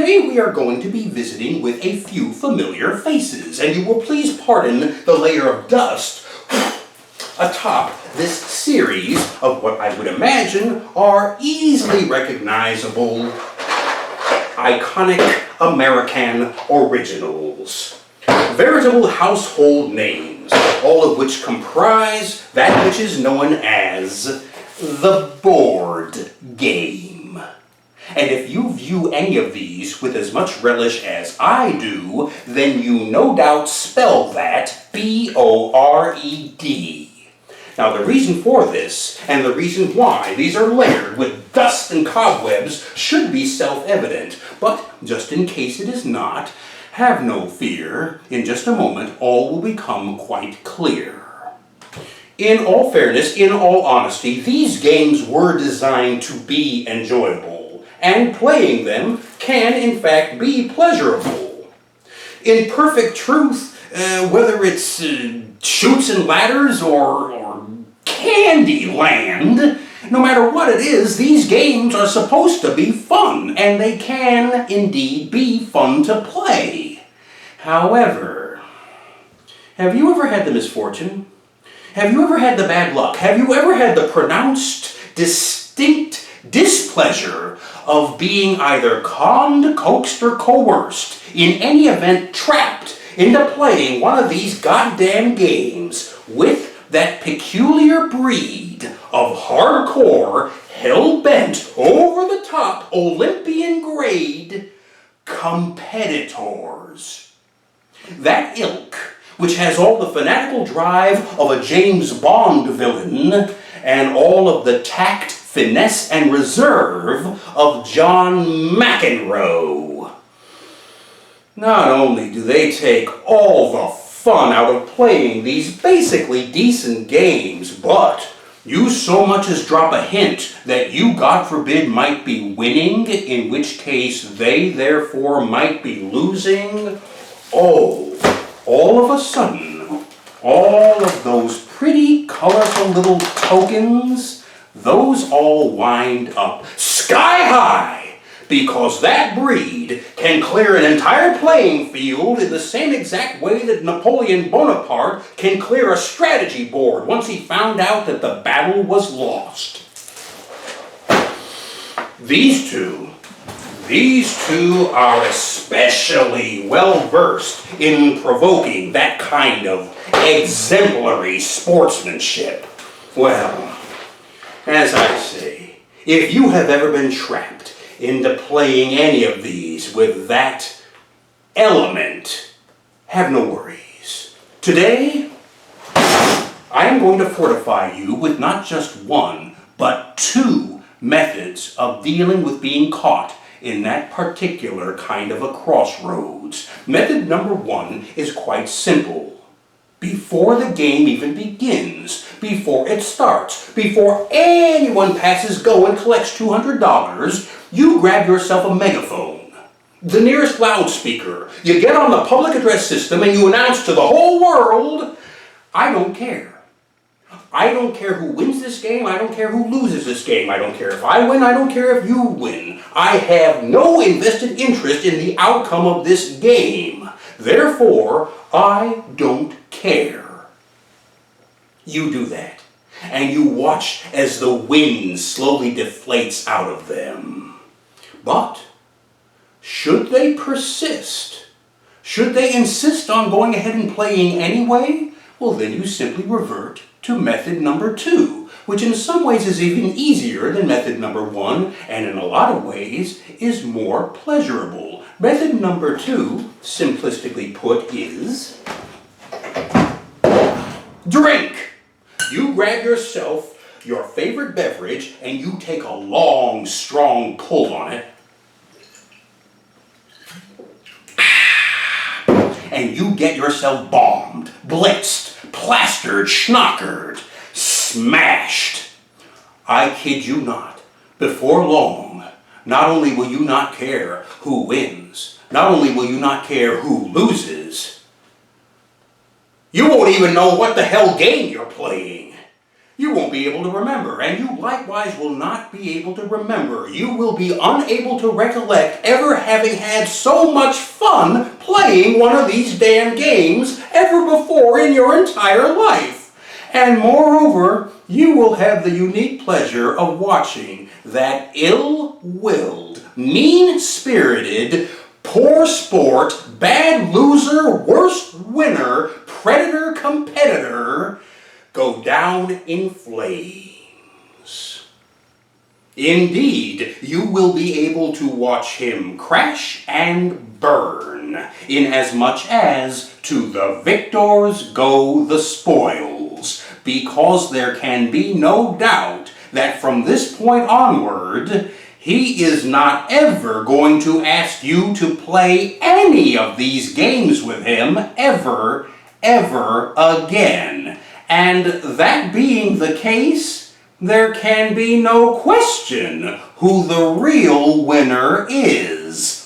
today we are going to be visiting with a few familiar faces, and you will please pardon the layer of dust atop this series of what I would imagine are easily recognizable, iconic American originals. Veritable household names, all of which comprise that which is known as the board game. And if you view any of these with as much relish as I do, then you no doubt spell that B-O-R-E-D. Now the reason for this, and the reason why these are layered with dust and cobwebs, should be self-evident, but just in case it is not, have no fear. In just a moment, all will become quite clear. In all fairness, in all honesty, these games were designed to be enjoyable, and playing them can, in fact, be pleasurable. In perfect truth, whether it's Chutes and Ladders or Candyland, no matter what it is, these games are supposed to be fun, and they can indeed be fun to play. However, have you ever had the misfortune? Have you ever had the bad luck? Have you ever had the pronounced, distinct displeasure of being either conned, coaxed, or coerced, in any event trapped into playing one of these goddamn games with that peculiar breed of hardcore, hell-bent, over-the-top, Olympian-grade competitors? That ilk, which has all the fanatical drive of a James Bond villain and all of the tact, finesse, and reserve of John McEnroe. Not only do they take all the fun out of playing these basically decent games, but you so much as drop a hint that you, God forbid, might be winning, in which case they therefore might be losing. Oh, all of a sudden, all of those pretty colorful little tokens, those all wind up sky high, because that breed can clear an entire playing field in the same exact way that Napoleon Bonaparte can clear a strategy board once he found out that the battle was lost. These two are especially well-versed in provoking that kind of exemplary sportsmanship. Well, as I say, if you have ever been trapped into playing any of these with that element, have no worries. Today, I am going to fortify you with not just one, but two methods of dealing with being caught in that particular kind of a crossroads. Method number one is quite simple. Before the game even begins, before it starts, before anyone passes go and collects $200, you grab yourself a megaphone, the nearest loudspeaker, you get on the public address system and you announce to the whole world, I don't care. I don't care who wins this game, I don't care who loses this game, I don't care if I win, I don't care if you win. I have no invested interest in the outcome of this game. Therefore, I don't care. You do that, and you watch as the wind slowly deflates out of them. But, should they persist? Should they insist on going ahead and playing anyway? Well, then you simply revert to method number two, which in some ways is even easier than method number one, and in a lot of ways is more pleasurable. Method number two, simplistically put, is drink. You grab yourself your favorite beverage and you take a long, strong pull on it. And you get yourself bombed, blitzed, plastered, schnockered, smashed. I kid you not, before long, not only will you not care who wins, not only will you not care who loses, you won't even know what the hell game you're playing. You won't be able to remember, and you likewise will not be able to remember. You will be unable to recollect ever having had so much fun playing one of these damn games ever before in your entire life. And moreover, you will have the unique pleasure of watching that ill-willed, mean-spirited, poor sport, bad loser, worst winner, predator competitor go down in flames. Indeed, you will be able to watch him crash and burn, inasmuch as to the victors go the spoils, because there can be no doubt that from this point onward, he is not ever going to ask you to play any of these games with him ever again. And that being the case, there can be no question who the real winner is.